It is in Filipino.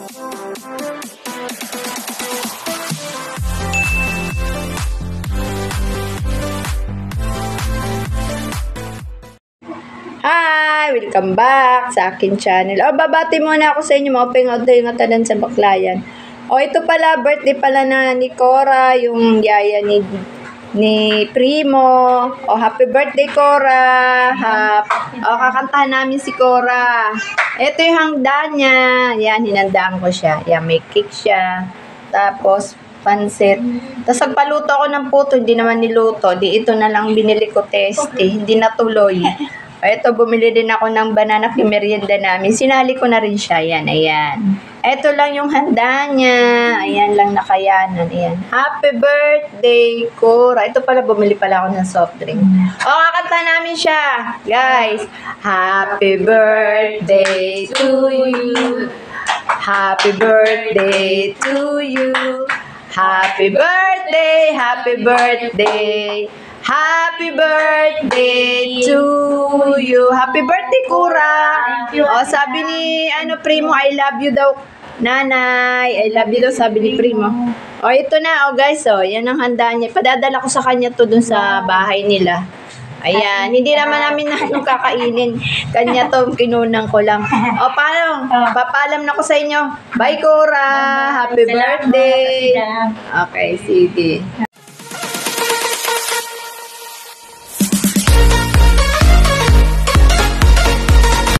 Hi! Welcome back sa akin channel. Babati muna ako sa inyo mga pingod-ingatan sa Baclayan. Ito pala, birthday pala na ni Cora, yung yaya ni Primo. Happy birthday, Cora! Kakantahan namin si Cora. Ito yung hangda niya. Yan, hinandaan ko siya. Yan, may cake siya. Tapos, pansit. Tapos nagpaluto ako ng puto, hindi naman niluto. Ito na lang binili ko testy. Hindi natuloy. Ito, bumili din ako ng banana merienda namin. Sinali ko na rin siya. Ayan, ayan. Ito lang yung handa niya. Ayan lang nakayanan. Ayan. Happy birthday, Cora. Ito pala, bumili pala ako ng soft drink. Kakanta namin siya. Guys, happy birthday to you. Happy birthday to you. Happy birthday, happy birthday. Happy birthday to you. Happy birthday, Cora. Sabi ni Primo, I love you daw. Nanay, I love you daw, sabi ni Primo. Ito na, guys, yan ang handa niya. Padadala ko sa kanya to dun sa bahay nila. Ayan, hindi naman namin kakainin. Kanya to, kinunang ko lang. Paano? Papalam na ko sa inyo. Bye, Cora. Happy birthday. Okay, sige.